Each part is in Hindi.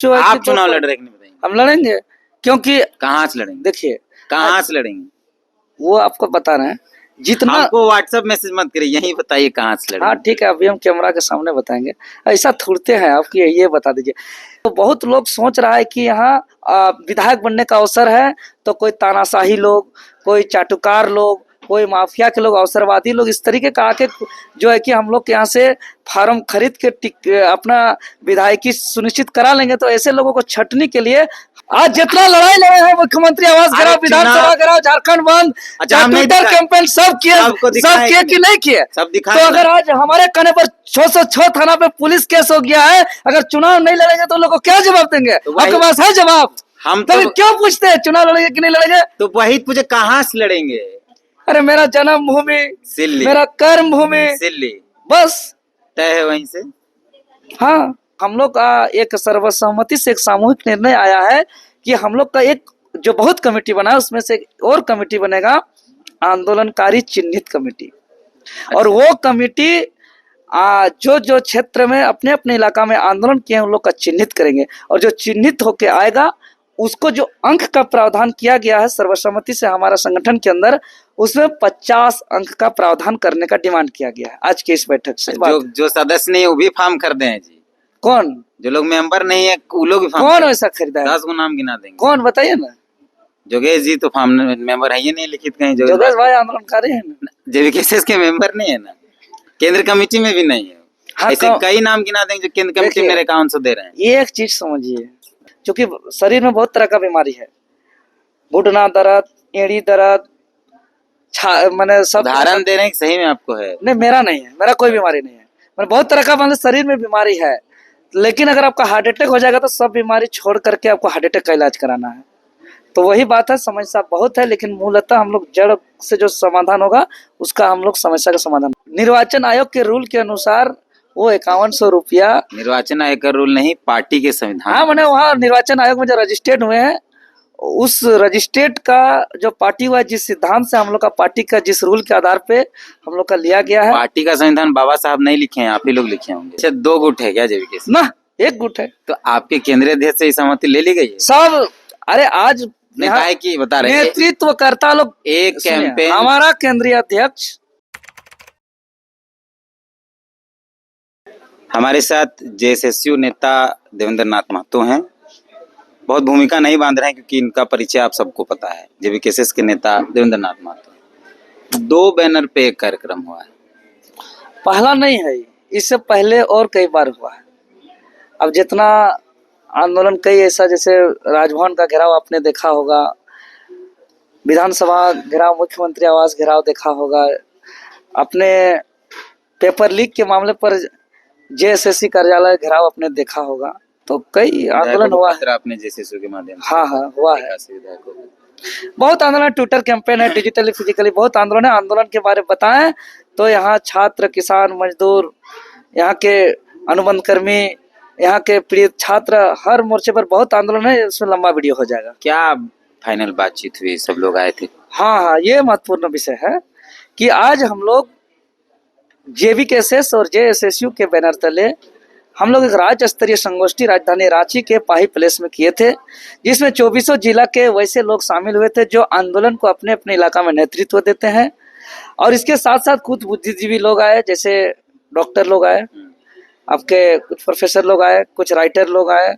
जो है आप कि चुनाव लड़ रहे हैं कि नहीं बताइए। हम लड़ेंगे, क्योंकि कहाँ से लड़ेंगे? देखिए कहाँ से लड़ेंगे? वो आपको बता रहे हैं जितना। हमको व्हाट्सएप मैसेज मत करिए, यही बताइए कहाँ से हाँ लड़ेंगे। ठीक है, अभी हम कैमरा के सामने बताएंगे। ऐसा थोड़ते हैं आपकी, ये बता दीजिए। तो बहुत लोग सोच रहा है कि यहाँ विधायक बनने का अवसर है, तो कोई तानाशाही लोग, कोई चाटुकार लोग, कोई माफिया के लोग, अवसरवादी लोग इस तरीके का आके जो है कि हम लोग के यहाँ से फार्म खरीद के अपना विधायकी सुनिश्चित करा लेंगे। तो ऐसे लोगों को छटने के लिए आज जितना लड़ाई लड़े हैं, मुख्यमंत्री आवास गिराओ, विधानसभा गिराओ, झारखंड बंद, ट्विटर कैंपेन सब किए कि नहीं किए? सब दिखा। तो अगर आज हमारे कहने पर 606 थाना पे पुलिस केस हो गया है, अगर चुनाव नहीं लड़ेंगे तो लोग को क्या जवाब देंगे? आपके पास है जवाब? हम तो क्यों पूछते हैं चुनाव लड़ेंगे कि नहीं लड़ेंगे? तो वही पूछे कहाँ से लड़ेंगे? अरे मेरा जन्म भूमि, मेरा कर्म भूमि, बस तय है वहीं से। हाँ, हम लोग का एक सर्वसम्मति से एक सामूहिक निर्णय आया है कि हम लोग का एक जो बहुत कमेटी बना है, उसमें से और कमेटी बनेगा आंदोलनकारी चिन्हित कमेटी। और वो कमेटी जो जो क्षेत्र में अपने अपने इलाका में आंदोलन किए उन लोग का चिन्हित करेंगे, और जो चिन्हित होके आएगा उसको जो अंक का प्रावधान किया गया है सर्वसम्मति से हमारा संगठन के अंदर, उसमें 50 अंक का प्रावधान करने का डिमांड किया गया है आज के इस बैठक से। जो सदस्य नहीं है वो भी फॉर्म खरीदे हैं जी। कौन? जो लोग मेंबर नहीं है वो लोग भी कौन वैसा खरीदा है? 10 को नाम गिना देंगे। कौन बताइए ना। जोगेश जी तो फॉर्म मेंबर है ही नहीं लिखित कहीं। जोगेश भाई आंदोलनकारी है ना, जेवीकेएसएस के मेंबर नहीं है ना, केंद्र कमेटी में भी नहीं है। हाँ, ऐसे कई नाम गिना देंगे जो केंद्र कमेटी मेरे अकाउंट से दे रहे हैं। ये एक चीज समझिए, क्योंकि शरीर में बहुत तरह का बीमारी है, घुटना दर्द, एड़ी दर्द, मैंने सब उदाहरण दे रहे हैं, सही में आपको है? नहीं, मेरा नहीं है, मेरा कोई बीमारी नहीं है। मैंने बहुत तरह का मतलब शरीर में बीमारी है, लेकिन अगर आपका हार्ट अटैक हो जाएगा तो सब बीमारी छोड़ करके आपको हार्ट अटैक का इलाज कराना है। तो वही बात है, समस्या बहुत है, लेकिन मूलतः हम लोग जड़ से जो समाधान होगा उसका हम लोग समस्या का समाधान। निर्वाचन आयोग के रूल के अनुसार वो 5100 रुपया, निर्वाचन आयोग का रूल नहीं, पार्टी के संविधान। हाँ, मैंने वहाँ निर्वाचन आयोग में जो रजिस्टर्ड हुए हैं, उस रजिस्ट्रेट का जो पार्टी हुआ, जिस सिद्धांत से हम लोग का पार्टी का जिस रूल के आधार पे हम लोग का लिया गया है। पार्टी का संविधान बाबा साहब नहीं लिखे हैं, आप ही लोग लिखे होंगे। अच्छा, 2 गुट है क्या जेवीकेएस? ना, 1 गुट है। तो आपके केंद्रीय अध्यक्ष से सहमति ले ली गई है सब? अरे आज की बता रहे नेतृत्वकर्ता लोग, एक कैंपेन, हमारा केंद्रीय अध्यक्ष हमारे साथ जेएसएसयू नेता देवेंद्र नाथ महतो हैं। बहुत भूमिका नहीं बांध रहे हैं क्योंकि इनका परिचय आप सबको पता है। जेवीकेएस के नेता देवेंद्र नाथ महतो। 2 बैनर पे एक कार्यक्रम हुआ है। पहला नहीं है, इससे पहले और कई बार हुआ है। अब जितना आंदोलन कई ऐसा, जैसे राजभवन का घेराव आपने देखा होगा, विधानसभा घेराव, मुख्यमंत्री आवास घेराव देखा होगा, अपने पेपर लीक के मामले पर जेएसएससी कार्यालय घेराव आपने देखा होगा। तो कई आंदोलन हुआ है आपने जेएसएससी के माध्यम से। हाँ हुआ है, बहुत आंदोलन, ट्विटर कैंपेन है, डिजिटली फिजिकली बहुत आंदोलन है। आंदोलन के बारे में बताएं तो यहाँ छात्र, किसान, मजदूर, यहाँ के अनुबंध कर्मी, यहाँ के पीड़ित छात्र, हर मोर्चे पर बहुत आंदोलन है। उसमें लंबा वीडियो हो जाएगा। क्या फाइनल बातचीत हुई? सब लोग आए थे? हाँ, ये महत्वपूर्ण विषय है कि आज हम लोग जेवीकेएस और जेएसएसयू के बैनर तले हम लोग एक राज्य स्तरीय संगोष्ठी राजधानी रांची के पाही प्लेस में किए थे, जिसमें 24 जिला के वैसे लोग शामिल हुए थे जो आंदोलन को अपने अपने इलाका में नेतृत्व देते हैं। और इसके साथ साथ कुछ बुद्धिजीवी लोग आए, जैसे डॉक्टर लोग आए, आपके कुछ प्रोफेसर लोग आए, कुछ राइटर लोग आए,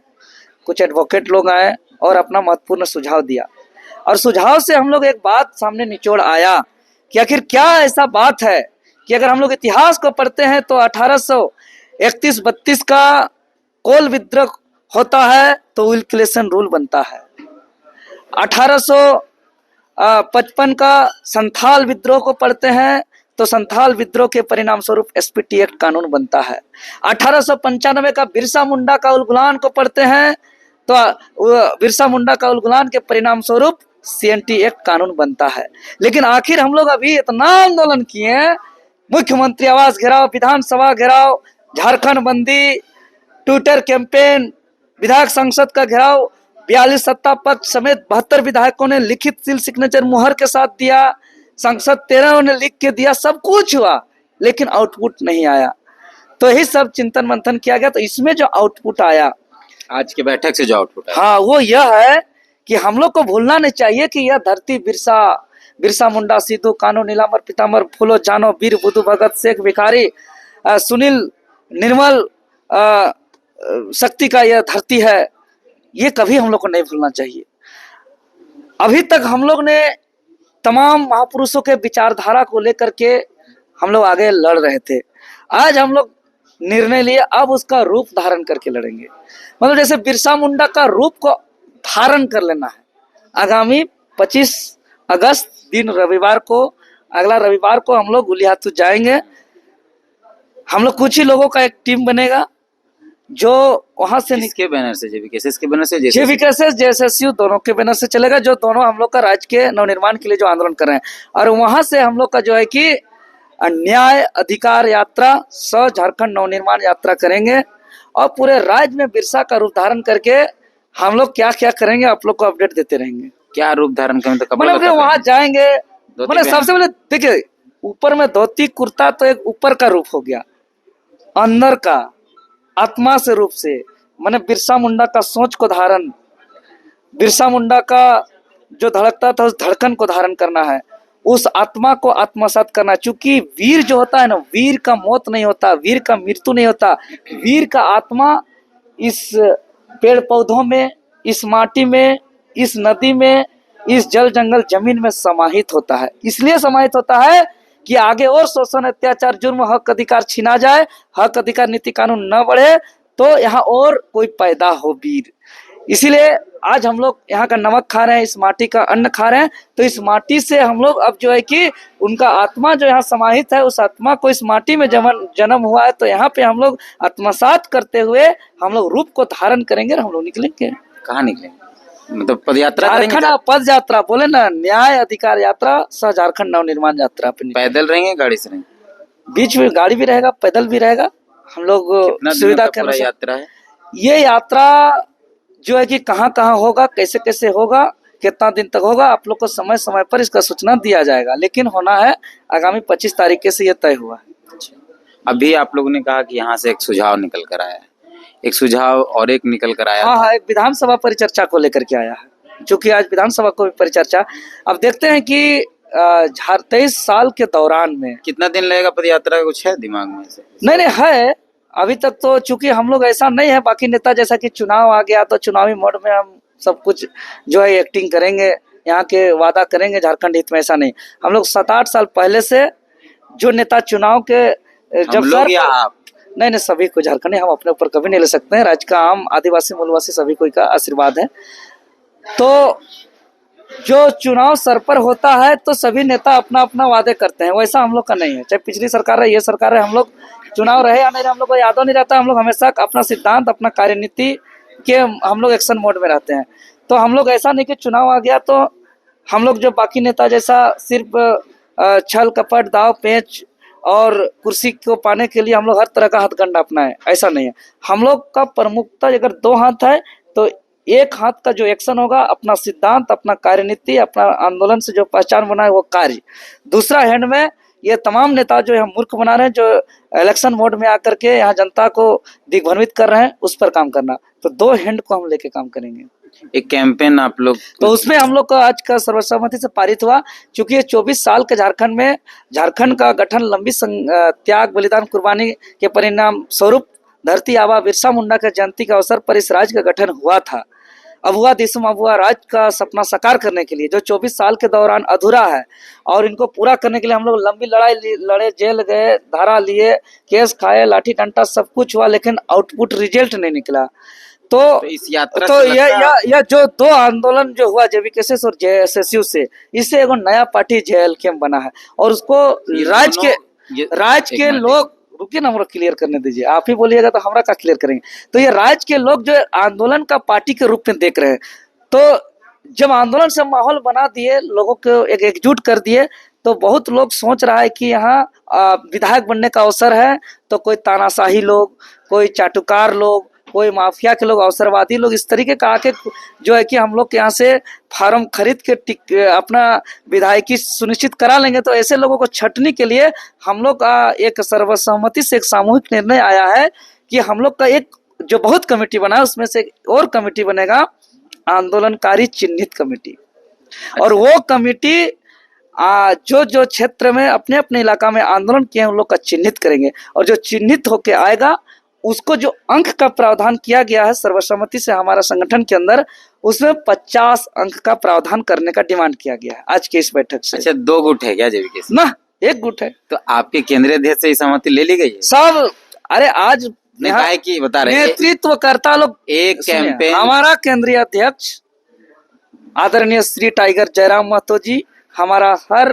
कुछ एडवोकेट लोग आए और अपना महत्वपूर्ण सुझाव दिया। और सुझाव से हम लोग एक बात सामने निचोड़ आया कि आखिर क्या ऐसा बात है कि अगर हम लोग इतिहास को पढ़ते हैं तो 1831-32 का कोल विद्रोह होता है तो विल्किंसन रूल बनता है। 1855 का संथाल विद्रोह को पढ़ते हैं तो संथाल विद्रोह के परिणाम स्वरूप एसपीटी एक्ट कानून बनता है। 1895 का बिरसा मुंडा का उलगुलान को पढ़ते हैं तो बिरसा मुंडा का उलगुलान के परिणाम स्वरूप सीएनटी एक्ट कानून बनता है। लेकिन आखिर हम लोग अभी इतना आंदोलन किए हैं, मुख्यमंत्री आवास घेराव, विधानसभा घेराव, झारखंड बंदी, ट्विटर कैंपेन, विधायक संसद का घेराव, 42 सत्ता पक्ष समेत 72 विधायकों ने लिखित सील सिग्नेचर मुहर के साथ दिया, संसद 13 ने लिख के दिया, सब कुछ हुआ, लेकिन आउटपुट नहीं आया। तो यही सब चिंतन मंथन किया गया। तो इसमें जो आउटपुट आया आज की बैठक से जो आउटपुट है। हाँ, वो यह है कि हम लोग को भूलना नहीं चाहिए कि यह धरती बिरसा मुंडा, सिद्धू कानू, नीलांबर, पीतांबर, फूलो, जानो, वीर बुद्धू, भगत, शेख, भिखारी, सुनील, निर्मल, शक्ति का यह धरती है। ये कभी हम लोग को नहीं भूलना चाहिए। अभी तक हम लोग ने तमाम महापुरुषों के विचारधारा को लेकर के हम लोग आगे लड़ रहे थे। आज हम लोग निर्णय लिए, अब उसका रूप धारण करके लड़ेंगे। मतलब जैसे बिरसा मुंडा का रूप को धारण कर लेना है। आगामी 25 अगस्त दिन रविवार को, अगला रविवार को हम लोग गुलियातू जाएंगे। हम लोग कुछ ही लोगों का एक टीम बनेगा जो वहां से किसके बैनर से? जेवीकेएसएस के बैनर से? जेवीकेएसएस जेएसएसयू दोनों के बैनर से चलेगा, जो दोनों हम लोग का राज्य के नवनिर्माण के लिए जो आंदोलन कर रहे हैं। और वहां से हम लोग का जो है कि न्याय अधिकार यात्रा सह झारखंड नवनिर्माण यात्रा करेंगे और पूरे राज्य में बिरसा का रूप धारण करके हम लोग क्या क्या करेंगे आप लोग को अपडेट देते रहेंगे। क्या रूप धारण करें? तो मतलब वहां जाएंगे, मतलब सबसे पहले देखिए, ऊपर में धोती कुर्ता तो एक ऊपर का रूप हो गया, अंदर का आत्मा से रूप से मैंने बिरसा मुंडा का सोच को धारण, बिरसा मुंडा का जो धड़कता था उस धड़कन को धारण करना है, उस आत्मा को आत्मसात करना। चूंकि वीर जो होता है ना, वीर का मौत नहीं होता, वीर का मृत्यु नहीं होता, वीर का आत्मा इस पेड़ पौधों में, इस माटी में, इस नदी में, इस जल जंगल जमीन में समाहित होता है। इसलिए समाहित होता है कि आगे और शोषण, अत्याचार, जुर्म, हक अधिकार छीना जाए, हक अधिकार नीति कानून न बढ़े, तो यहाँ और कोई पैदा हो वीर। इसीलिए आज हम लोग यहाँ का नमक खा रहे हैं, इस माटी का अन्न खा रहे हैं। तो इस माटी से हम लोग अब जो है कि उनका आत्मा जो यहाँ समाहित है, उस आत्मा को इस माटी में जन्म हुआ है, तो यहाँ पे हम लोग आत्मसात करते हुए हम लोग रूप को धारण करेंगे और हम लोग निकलेंगे। कहाँ निकलेंगे? मतलब पद यात्रा झारखंड पद यात्रा बोले ना, न्याय अधिकार यात्रा सह झारखंड नवनिर्माण यात्रा पे। पैदल रहेंगे, गाड़ी से रहेंगे? बीच में गाड़ी भी रहेगा, पैदल भी रहेगा। हम लोग सुविधा के अनुसार यात्रा है। ये यात्रा जो है कि कहाँ कहाँ होगा, कैसे कैसे होगा, कितना दिन तक होगा, आप लोग को समय समय पर इसका सूचना दिया जाएगा। लेकिन होना है आगामी 25 तारीख से ये तय हुआ है। अभी आप लोगों ने कहा कि यहाँ से एक सुझाव निकल कर आया है, एक सुझाव और एक निकल कर आया। हाँ, एक विधानसभा परिचर्चा को लेकर के आया है, जो कि आज विधानसभा को भी परिचर्चा। अब देखते हैं कि 23 साल के दौरान में कितना दिन लगेगा पद यात्रा का, कुछ है दिमाग में से? नहीं है अभी तक तो, चूंकि हम लोग ऐसा नहीं है बाकी नेता जैसा कि चुनाव आ गया तो चुनावी मोड में हम सब कुछ जो है एक्टिंग करेंगे, यहाँ के वादा करेंगे झारखंड हित में, ऐसा नहीं। हम लोग 7-8 साल पहले से जो नेता चुनाव के जब सर आप नहीं सभी को झारखंड हम अपने ऊपर कभी नहीं ले सकते हैं। राज्य का आम आदिवासी मूलवासी सभी को का आशीर्वाद है। तो जो चुनाव सर पर होता है तो सभी नेता अपना अपना वादे करते हैं, वैसा हम लोग का नहीं है। चाहे पिछली सरकार है, ये सरकार है, हम लोग चुनाव रहे या नहीं रहे हम लोग को याद नहीं रहता। हम लोग हमेशा अपना सिद्धांत, अपना कार्यनीति के हम लोग एक्शन मोड में रहते हैं। तो हम लोग ऐसा नहीं कि चुनाव आ गया तो हम लोग जो बाकी नेता जैसा सिर्फ छल कपट दाव पेच और कुर्सी को पाने के लिए हम लोग हर तरह का हथकंडा अपनाएं, ऐसा नहीं है। हम लोग का प्रमुखता अगर 2 हाथ है तो एक हाथ का जो एक्शन होगा, अपना सिद्धांत, अपना कार्यनीति, अपना आंदोलन से जो पहचान बना है वो कार्य। दूसरा हैंड में ये तमाम नेता जो हम मूर्ख बना रहे हैं, जो इलेक्शन मोड में आकर के यहाँ जनता को दिग्भ्रमित कर रहे हैं, उस पर काम करना। तो 2 हैंड को हम लेके काम करेंगे। एक कैंपेन आप लोग, तो उसमें हम लोग का आज का सर्वसम्मति से पारित हुआ। क्योंकि ये 24 साल के झारखंड में झारखंड का गठन लंबी त्याग बलिदान कुर्बानी के परिणाम स्वरूप धरती आबा बिरसा मुंडा के जयंती के अवसर पर इस राज्य का गठन हुआ था। अब हुआ देशम, अब हुआ राज्य का सपना साकार करने के लिए जो 24 साल के दौरान अधूरा है, और इनको पूरा करने के लिए हम लोग लंबी लड़ाई लड़े, जेल गए, धारा लिए, केस खाए, लाठी डंडा सब कुछ हुआ, लेकिन आउटपुट रिजल्ट नहीं निकला। तो इस यात्रा तो यह जो 2 आंदोलन जो हुआ जेवीकेएसएस और जेएसएसयू से, इससे एक नया पार्टी जेएलकेएम बना है। और उसको राज्य के लोग, रुकिए ना, हम लोग क्लियर करने दीजिए, आप ही बोलिएगा तो हमरा का क्लियर करेंगे। तो ये राज्य के लोग जो आंदोलन का पार्टी के रूप में देख रहे हैं, तो जब आंदोलन से माहौल बना दिए, लोगों को एक एकजुट कर दिए, तो बहुत लोग सोच रहा है कि यहाँ विधायक बनने का अवसर है, तो कोई तानाशाही लोग, कोई चाटुकार लोग, कोई माफिया के लोग, अवसरवादी लोग इस तरीके का आके जो है कि हम लोग यहाँ से फार्म खरीद के अपना विधायकी सुनिश्चित करा लेंगे। तो ऐसे लोगों को छटने के लिए हम लोग का एक सर्वसम्मति से एक सामूहिक निर्णय आया है कि हम लोग का एक जो बहुत कमेटी बना है उसमें से एक और कमेटी बनेगा आंदोलनकारी चिन्हित कमेटी। और वो कमेटी जो जो क्षेत्र में अपने अपने इलाका में आंदोलन किए हैं उन लोग का चिन्हित करेंगे, और जो चिन्हित होके आएगा उसको जो अंक का प्रावधान किया गया है सर्वसम्मति से हमारा संगठन के अंदर, उसमें 50 अंक का प्रावधान करने का डिमांड किया गया है आज के इस बैठक से। अच्छा, 2 गुट है क्या जेवीके से? ना, एक गुट है। तो आपके केंद्रीय अध्यक्ष से सहमति ले ली गई है? सब, अरे आज नहीं, काहे की बता रहे हैं नेतृत्वकर्ता लोग एक कैंपेन। हमारा केंद्रीय अध्यक्ष आदरणीय श्री टाइगर जयराम महतो जी हमारा हर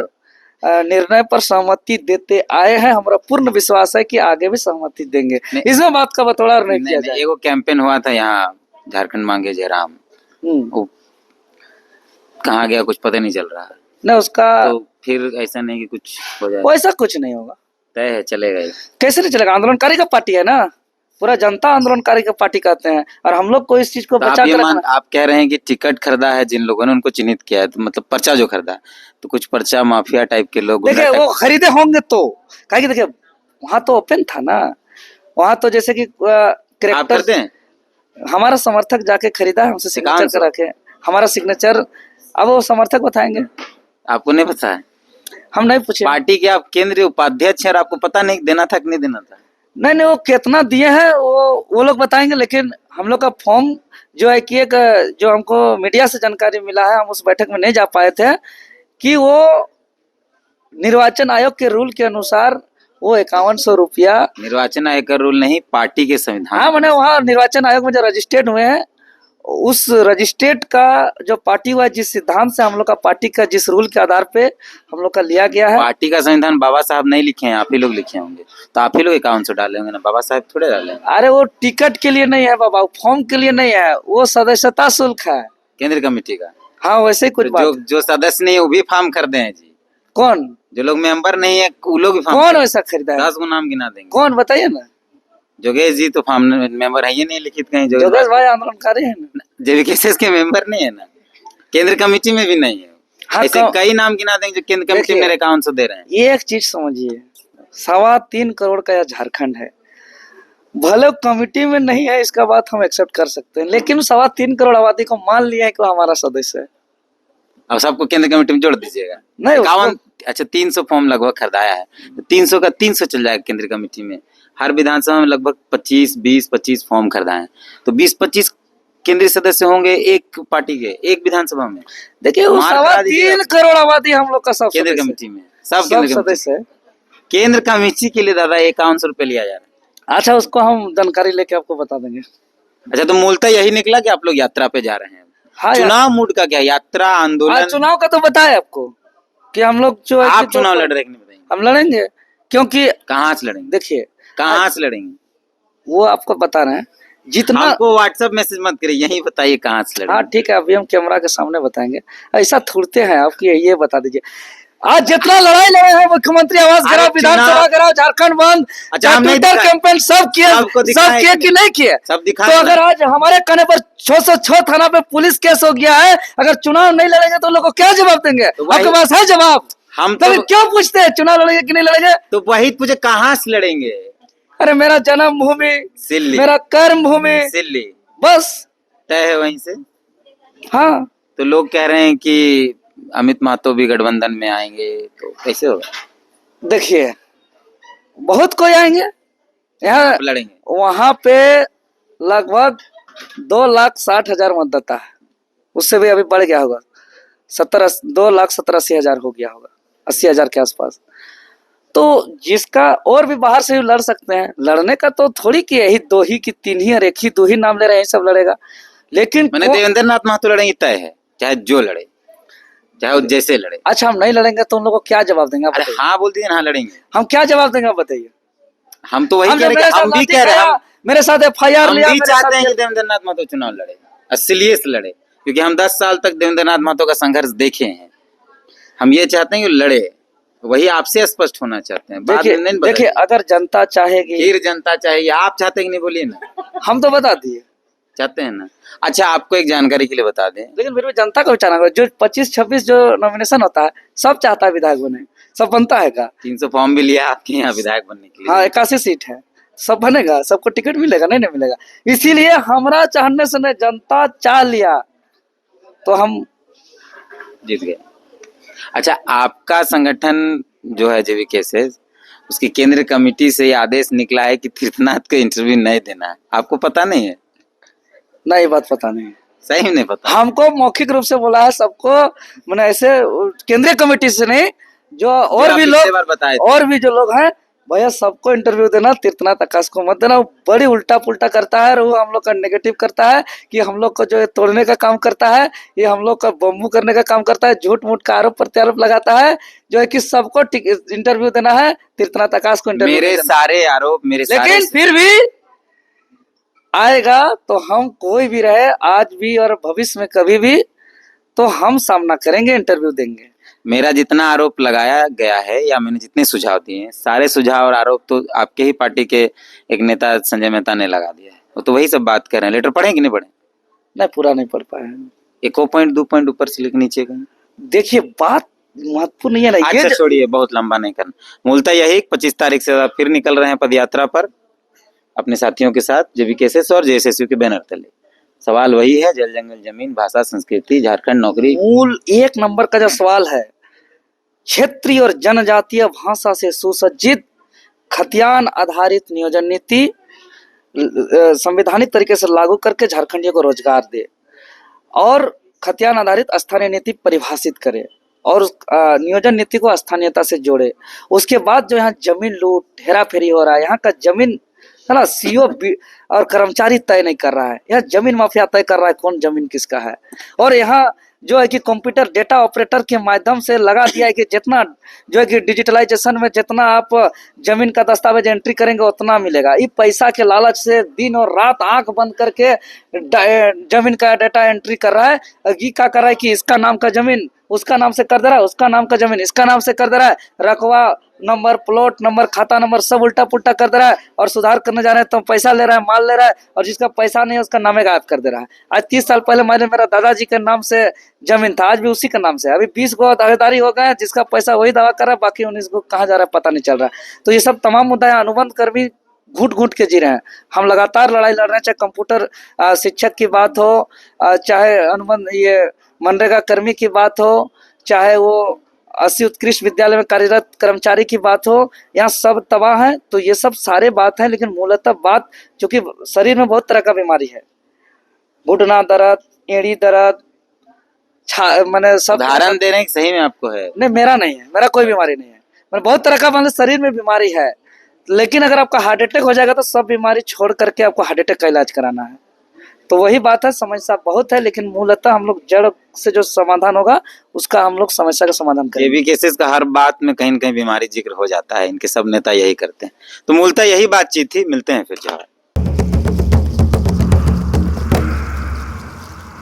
निर्णय पर सहमति देते आए हैं। हमारा पूर्ण विश्वास है कि आगे भी सहमति देंगे, इसमें बात का बतौड़ा नहीं किया जाए। एगो कैंपेन हुआ था यहाँ, झारखंड मांगे जयराम, वो कहाँ गया कुछ पता नहीं चल रहा है। नहीं उसका तो फिर ऐसा नहीं कि कुछ हो जाए? वैसा कुछ नहीं होगा, तय है, चलेगा ही। कैसे नहीं चलेगा? आंदोलनकारी का पार्टी है ना, पूरा जनता आंदोलनकारी का पार्टी कहते हैं, और हम लोग को इस चीज को तो बचा कर रखना। आप कह रहे हैं कि टिकट खरीदा है जिन लोगों ने, उनको चिन्हित किया है, तो मतलब पर्चा जो खरीदा, तो कुछ पर्चा माफिया टाइप के लोग, देखिए वो खरीदे होंगे तो कहा कि देखिए वहां तो ओपन था ना, वहां तो जैसे कि आप करते हैं? हमारा समर्थक जाके खरीदा है, हमसे सिग्नेचर करा के हमारा सिग्नेचर, अब वो समर्थक बताएंगे। आपको नहीं पता है? हम नहीं पूछे। पार्टी के आप केंद्रीय उपाध्यक्ष हैं और आपको पता नहीं देना था कि नहीं देना था? नहीं, वो कितना दिए हैं वो लोग बताएंगे, लेकिन हम लोग का फॉर्म जो है कि एक जो हमको मीडिया से जानकारी मिला है, हम उस बैठक में नहीं जा पाए थे, कि वो निर्वाचन आयोग के रूल के अनुसार वो 5100 रुपया, निर्वाचन आयोग का रूल नहीं, पार्टी के संविधान। हाँ, मैंने वहाँ निर्वाचन आयोग में जो रजिस्टर्ड हुए हैं, उस रजिस्ट्रेट का जो पार्टी हुआ, जिस सिद्धांत से हम लोग का पार्टी का जिस रूल के आधार पे हम लोग का लिया गया है। पार्टी का संविधान बाबा साहब नहीं लिखे हैं, आप ही लोग लिखे होंगे, तो आप ही लोग 5100 डाले होंगे ना, बाबा साहब थोड़े डाले। अरे वो टिकट के लिए नहीं है बाबा, फॉर्म के लिए नहीं है, वो सदस्यता शुल्क है केंद्रीय कमेटी का। हाँ, वैसे ही कुछ बात। जो सदस्य नहीं है वो भी फॉर्म खरीदे हैं जी। कौन? जो लोग मेंबर नहीं है वो लोग भी फॉर्म। कौन वैसा खरीदा है? 10 गो नाम गिना देंगे। कौन बताइए ना। जोगेश जी तो फॉर्म मेंबर है, ये नहीं लिखित कहीं। जोगेश भाई आंदोलनकारी है ना, जेवीकेएसएस के मेंबर नहीं है ना, केंद्र कमेटी में भी नहीं है। हाँ, ऐसे कई नाम गिना देंगे जो केंद्र कमेटी में 5100 दे रहे हैं। ये एक चीज समझिए, 3.25 करोड़ का यह झारखंड है, भले कमेटी में नहीं है, इसका बात हम एक्सेप्ट कर सकते हैं, लेकिन 3.25 करोड़ आबादी को मान लिया है कि वो हमारा सदस्य है। अब सबको केंद्र कमेटी में जोड़ दीजिएगा। नहीं, 51, अच्छा 300 फॉर्म लगभग खरीदाया है, तो 300 का 300 चल जाएगा केंद्रीय कमेटी में। हर विधानसभा में लगभग 20-25 फॉर्म खरीदाए हैं, तो 20-25 केंद्रीय सदस्य होंगे एक पार्टी के, एक विधानसभा में। देखिए 3.25 करोड़ आबादी हम लोग का सब केंद्र कमेटी में सब सदस्य है। केंद्र कमेटी के लिए दादा 5100 रुपये लिया जा रहा है। अच्छा, उसको हम जानकारी लेके आपको बता देंगे। अच्छा, तो मूलतः यही निकला कि आप लोग यात्रा पे जा रहे हैं। हाँ, चुनाव मूड का क्या, यात्रा आंदोलन? चुनाव का तो बताए आपको कि हम लोग जो है आप चुनाव लड़ रहे हैं, बताइए। हम लड़ेंगे, क्योंकि कहाँ से लड़ेंगे? देखिए कहाँ से लड़ेंगे वो आपको बता रहे हैं, जितना हमको व्हाट्सएप मैसेज मत करिए, यही बताइए कहाँ से लड़ेंगे। हाँ ठीक है, अभी हम कैमरा के सामने बताएंगे। ऐसा थोड़ते हैं आपकी, ये बता दीजिए आज जितना लड़ाई लड़े हैं, मुख्यमंत्री आवास गिराओ, विधानसभा गिराओ, झारखंड बंद, ट्विटर कैंपेन सब किए कि नहीं किए? सब दिखा। तो अगर आज हमारे कहने पर 606 थाना पे पुलिस केस हो गया है, अगर चुनाव नहीं लड़ेंगे तो लोग को क्या जवाब देंगे? आपके पास है जवाब? हम तो क्यों पूछते हैं चुनाव लड़ेंगे कि नहीं लड़ेंगे? तो वही पूछे कहाँ से लड़ेंगे? अरे मेरा जन्म भूमि, मेरा कर्म भूमि, सिल्ली, बस तय है वहीं से। हाँ, तो लोग कह रहे हैं कि अमित महतो भी गठबंधन में आएंगे, तो कैसे होगा? देखिए बहुत कोई आएंगे यहाँ लड़ेंगे, वहां पे लगभग 2,60,000 मतदाता है, उससे भी अभी बढ़ गया होगा, 2,70,80,000 हो गया होगा, 80,000 के आसपास। तो जिसका और भी बाहर से भी लड़ सकते हैं, लड़ने का तो थोड़ी कि यही 2 ही कि 3 ही और 1 ही 2 ही नाम ले रहे हैं, सब लड़ेगा। लेकिन मैंने देवेंद्र नाथ महतो लड़ेंगे, तय है, चाहे जो लड़े, चाहे वो जैसे लड़े। अच्छा, हम नहीं लड़ेंगे तो उन लोगों को क्या जवाब देंगे? अरे हाँ बोल दीजिए ना, लड़ेंगे। हम क्या जवाब देंगे बताइए? हम तो वही कह रहे हैं, हम भी कह रहे हैं, मेरे साथ FIR लिया, हम भी चाहते हैं कि देवेंद्र नाथ महतो चुनाव लड़े, असलिए से लड़े, क्योंकि हम 10 साल तक देवेंद्र नाथ महतो का संघर्ष देखे हैं। हम ये चाहते हैं कि लड़े, वही आपसे स्पष्ट होना चाहते हैं। देखिए अगर जनता चाहेगी, फिर जनता चाहिए, आप चाहते हैं कि नहीं, बोलिए ना। हम तो बता दिए, चाहते हैं ना। अच्छा, आपको एक जानकारी के लिए बता दें, लेकिन फिर भी जनता को विचारना होगा। जो 25-26 जो नॉमिनेशन होता है, सब चाहता है विधायक बने, सब बनता है का? 300 फॉर्म भी लिया आपके यहाँ विधायक बनने के लिए। हाँ, 81 सीट है, सब बनेगा, सबको टिकट मिलेगा? नहीं नहीं मिलेगा। इसीलिए हमरा चाहने से नहीं, जनता चाह लिया तो हम जीत गए। अच्छा, आपका संगठन जो है जेवी केसेस, उसकी केंद्रीय कमेटी से ये आदेश निकला है कि तीर्थनाथ को इंटरव्यू नहीं देना है, आपको पता नहीं है? नहीं, बात पता नहीं, सही में नहीं पता? हमको मौखिक रूप से बोला है सबको, मैंने ऐसे केंद्रीय कमेटी से नहीं, जो और भी लोग, बताए और भी जो लोग हैं, भैया सबको इंटरव्यू देना, तीर्थनाथ आकाश को मत देना। वो बड़ी उल्टा पुल्टा करता है और वो हम लोग का नेगेटिव करता है कि हम लोग को जो है तोड़ने का काम करता है, ये हम लोग का बम्बू करने का काम करता है, झूठ मूठ का आरोप प्रत्यारोप लगाता है, जो है कि सबको इंटरव्यू देना है, तीर्थनाथ आकाश को इंटरव्यू मेरे सारे आरोप, मेरे लेकिन फिर भी आएगा तो हम कोई भी रहे, आज भी और भविष्य में कभी भी, तो हम सामना करेंगे, इंटरव्यू देंगे। मेरा जितना आरोप लगाया गया है या मैंने जितने सुझाव दिए हैं, सारे सुझाव और आरोप तो आपके ही पार्टी के एक नेता संजय मेहता ने लगा दिया है। वो तो वही सब बात कर रहे हैं। लेटर पढ़े कि नहीं पढ़े? नहीं, पूरा नहीं पढ़ पाए। एक पॉइंट 2 पॉइंट ऊपर से लेकर नीचे का देखिए, बात महत्वपूर्ण नहीं है ना ये। अच्छा छोड़िए, बहुत लंबा नहीं करना। मूलतः यही 25 तारीख से आप फिर निकल रहे हैं पदयात्रा पर अपने साथियों के साथ, जेवी केसेस और जेएसएसयू के बैनर तले। सवाल वही है, जल जंगल जमीन, भाषा संस्कृति, झारखंड नौकरी। मूल 1 नंबर का जो सवाल है, क्षेत्रीय और जनजातीय भाषा से सुसज्जित खतियान आधारित नियोजन नीति संवैधानिक तरीके से लागू करके झारखंडियों को रोजगार दे और खतियान आधारित स्थानीय नीति परिभाषित करे और नियोजन नीति को स्थानीयता से जोड़े। उसके बाद जो यहाँ जमीन लूट हेरा फेरी हो रहा है, यहाँ का जमीन है ना, सीओ और कर्मचारी तय नहीं कर रहा है, यह जमीन माफिया तय कर रहा है कौन जमीन किसका है। और यहाँ जो है कि कंप्यूटर डेटा ऑपरेटर के माध्यम से लगा दिया है कि जितना जो है कि डिजिटलाइजेशन में जितना आप जमीन का दस्तावेज एंट्री करेंगे उतना मिलेगा। ये पैसा के लालच से दिन और रात आंख बंद करके जमीन का डेटा एंट्री कर रहा है। ये क्या कर रहा है कि इसका नाम का जमीन उसका नाम से कर दे रहा है, उसका नाम का जमीन इसका नाम से कर दे रहा है, रकबा नंबर, प्लॉट नंबर, खाता नंबर सब उल्टा पुल्टा कर दे रहा है। और सुधार करने जा रहे हैं तो पैसा ले रहा है, माल ले रहा है, और जिसका पैसा नहीं है उसका नामे गायब कर दे रहा है। आज 30 साल पहले मेरा दादाजी के नाम से जमीन था, आज भी उसी के नाम से। अभी 20 गो दावेदारी हो गए, जिसका पैसा वही दावा कर रहा है, बाकी 19 को कहाँ जा रहा है पता नहीं चल रहा है। तो ये सब तमाम मुद्दा है। अनुबंध कर्मी घुट घुट के जी रहे हैं, हम लगातार लड़ाई लड़ रहे हैं, चाहे कंप्यूटर शिक्षक की बात हो, चाहे अनुबंध ये मनरेगा कर्मी की बात हो, चाहे वो 80 उत्कृष्ट विद्यालय में कार्यरत कर्मचारी की बात हो, यहाँ सब तबाह है। तो ये सब सारे बात है, लेकिन मूलतः बात चूंकि शरीर में बहुत तरह का बीमारी है, घुटना दर्द, एड़ी दर्द, मैंने सब उदाहरण दे रहे हैं, सही में आपको है? नहीं, मेरा नहीं है, मेरा कोई बीमारी नहीं है, मैंने बहुत तरह का मतलब शरीर में बीमारी है। लेकिन अगर आपका हार्ट अटैक हो जाएगा तो सब बीमारी छोड़ करके आपको हार्ट अटैक का इलाज कराना है। तो वही बात है, समस्या बहुत है, लेकिन मूलतः हम लोग जड़ से जो समाधान होगा उसका हम लोग समस्या का समाधान करेंगे। जेवी केसेस का हर बात में कहीं न कहीं बीमारी जिक्र हो जाता है, इनके सब नेता यही करते हैं। तो मूलतः यही बातचीत थी, मिलते हैं फिर जवाब।